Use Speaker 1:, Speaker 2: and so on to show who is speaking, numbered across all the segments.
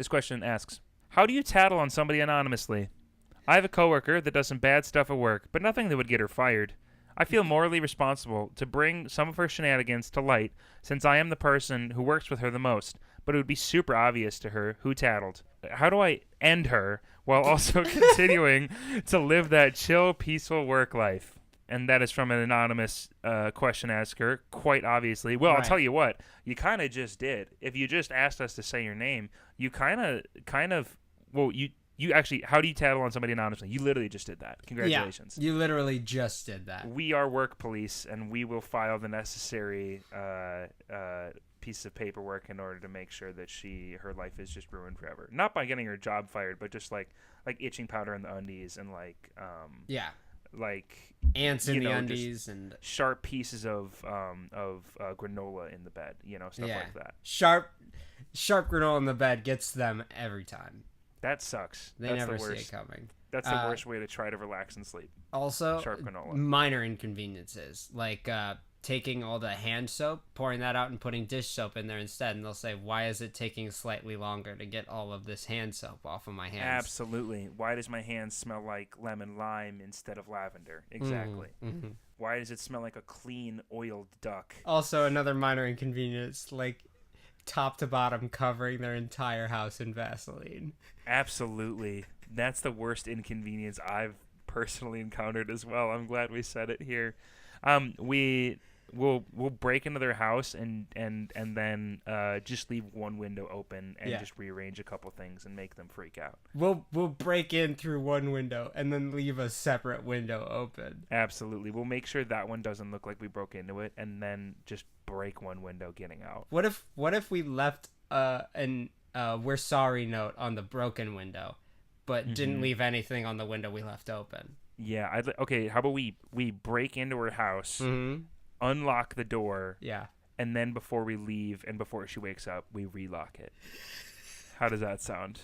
Speaker 1: This question asks, how do you tattle on somebody anonymously? I have a coworker that does some bad stuff at work, but nothing that would get her fired. I feel morally responsible to bring some of her shenanigans to light since I am the person who works with her the most, but it would be super obvious to her who tattled. How do I end her while also continuing to live that chill, peaceful work life? And that is from an anonymous question asker, quite obviously. Well, I'll tell you what, you kind of just did. If you just asked us to say your name, you you actually, how do you tattle on somebody anonymously? You literally just did that. Congratulations.
Speaker 2: Yeah, you literally just did that.
Speaker 1: We are work police, and we will file the necessary piece of paperwork in order to make sure that her life is just ruined forever. Not by getting her job fired, but just like itching powder in the undies and like
Speaker 2: ants in the undies and
Speaker 1: sharp pieces of granola in the bed, stuff like that.
Speaker 2: Sharp granola in the bed gets them every time.
Speaker 1: That sucks.
Speaker 2: They never see it coming.
Speaker 1: That's the worst way to try to relax and sleep.
Speaker 2: Also,
Speaker 1: sharp granola.
Speaker 2: Minor inconveniences, like taking all the hand soap, pouring that out, and putting dish soap in there instead. And they'll say, why is it taking slightly longer to get all of this hand soap off of my hands?
Speaker 1: Absolutely. Why does my hands smell like lemon lime instead of lavender? Exactly.
Speaker 2: Mm-hmm.
Speaker 1: Why does it smell like a clean, oiled duck?
Speaker 2: Also, another minor inconvenience, like top to bottom covering their entire house in Vaseline.
Speaker 1: Absolutely. That's the worst inconvenience I've personally encountered as well. I'm glad we said it here. We'll break into their house and then just leave one window open and just rearrange a couple things and make them freak out.
Speaker 2: We'll break in through one window and then leave a separate window open.
Speaker 1: Absolutely. We'll make sure that one doesn't look like we broke into it and then just break one window getting out.
Speaker 2: What if we left an we're sorry note on the broken window but didn't leave anything on the window we left open?
Speaker 1: Yeah, okay, how about we break into her house, unlock the door, and then before we leave and before she wakes up, we relock it. How does that sound?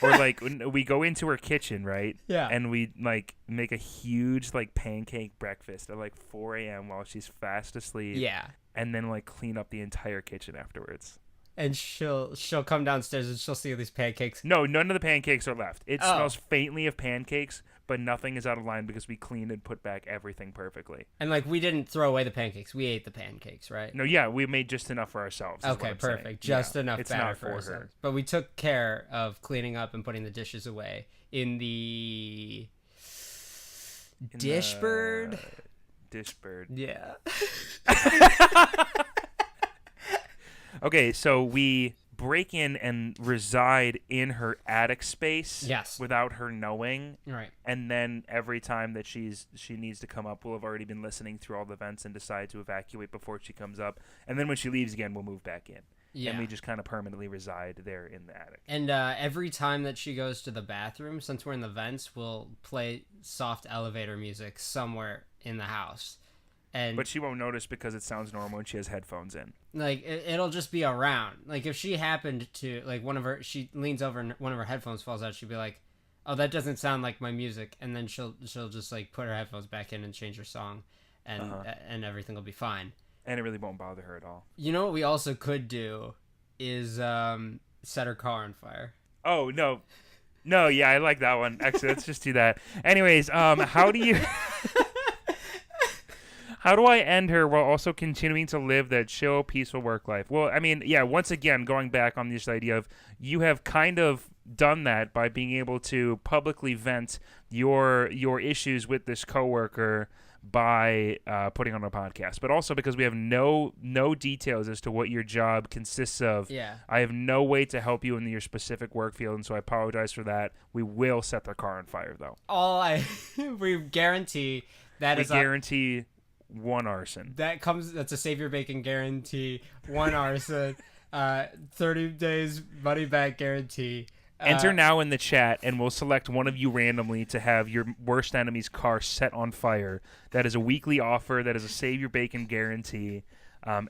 Speaker 1: Or like we go into her kitchen, right?
Speaker 2: Yeah.
Speaker 1: And we like make a huge like pancake breakfast at like 4 a.m. while she's fast asleep.
Speaker 2: Yeah.
Speaker 1: And then like clean up the entire kitchen afterwards.
Speaker 2: And she'll come downstairs and she'll see these pancakes.
Speaker 1: No, none of the pancakes are left. It smells faintly of pancakes, but nothing is out of line because we cleaned and put back everything perfectly.
Speaker 2: And like we didn't throw away the pancakes. We ate the pancakes, right?
Speaker 1: No, yeah, we made just enough for ourselves.
Speaker 2: Okay, perfect. Just enough
Speaker 1: it's
Speaker 2: batter
Speaker 1: not
Speaker 2: for
Speaker 1: for her.
Speaker 2: ourselves. But we took care of cleaning up and putting the dishes away in the Dishbird.
Speaker 1: Dishbird.
Speaker 2: Yeah.
Speaker 1: Okay, so we break in and reside in her attic space without her knowing.
Speaker 2: Right.
Speaker 1: And then every time that she needs to come up, we'll have already been listening through all the vents and decide to evacuate before she comes up. And then when she leaves again, we'll move back in. Yeah. And we just kind of permanently reside there in the attic.
Speaker 2: And every time that she goes to the bathroom, since we're in the vents, we'll play soft elevator music somewhere in the house.
Speaker 1: But she won't notice because it sounds normal and she has headphones in.
Speaker 2: Like, it'll just be around. Like, if she happened to, like, she leans over and one of her headphones falls out, she'd be like, oh, that doesn't sound like my music. And then she'll just, like, put her headphones back in and change her song, and everything will be fine.
Speaker 1: And it really won't bother her at all.
Speaker 2: You know what we also could do is set her car on fire.
Speaker 1: Oh, no. No, yeah, I like that one. Actually, let's just do that. Anyways, how do you... How do I end her while also continuing to live that chill, peaceful work life? Well, I mean, yeah, once again, going back on this idea of you have kind of done that by being able to publicly vent your issues with this coworker by putting on a podcast, but also because we have no details as to what your job consists of.
Speaker 2: Yeah.
Speaker 1: I have no way to help you in your specific work field, and so I apologize for that. We will set the car on fire, though.
Speaker 2: We guarantee that
Speaker 1: we guarantee... one arson.
Speaker 2: That's a Save Your Bacon guarantee. One arson. 30 days money back guarantee.
Speaker 1: Enter now in the chat, and we'll select one of you randomly to have your worst enemy's car set on fire. That is a weekly offer. That is a Save Your Bacon guarantee.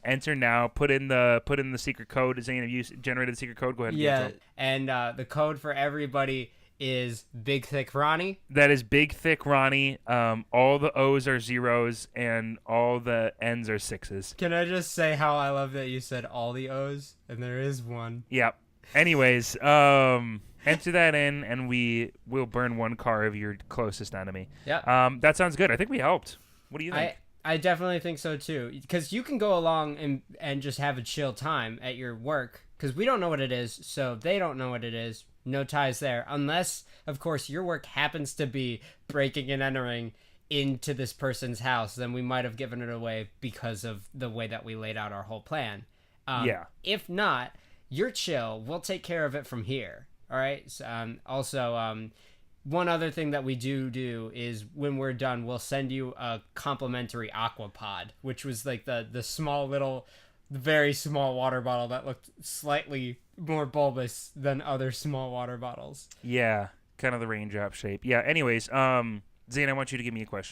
Speaker 1: Enter now. Put in the secret code. Zane, have you generated the secret code? Go ahead.
Speaker 2: Yeah, and the code for everybody is Big Thick Ronnie.
Speaker 1: That is Big Thick Ronnie. All the O's are zeros and all the N's are sixes.
Speaker 2: Can I just say how I love that you said all the O's and there is one?
Speaker 1: Yep. Anyways, enter that in and we will burn one car of your closest enemy.
Speaker 2: Yeah.
Speaker 1: That sounds good. I think we helped. What do you think?
Speaker 2: I definitely think so too, because you can go along and just have a chill time at your work, because we don't know what it is, so they don't know what it is. No ties there, unless, of course, your work happens to be breaking and entering into this person's house. Then we might have given it away because of the way that we laid out our whole plan.
Speaker 1: Yeah.
Speaker 2: If not, you're chill. We'll take care of it from here. All right. So, also, one other thing that we do is when we're done, we'll send you a complimentary aqua pod, which was like the small little, very small water bottle that looked slightly more bulbous than other small water bottles.
Speaker 1: Yeah, kind of the raindrop shape. Yeah, anyways, Zane, I want you to give me a question.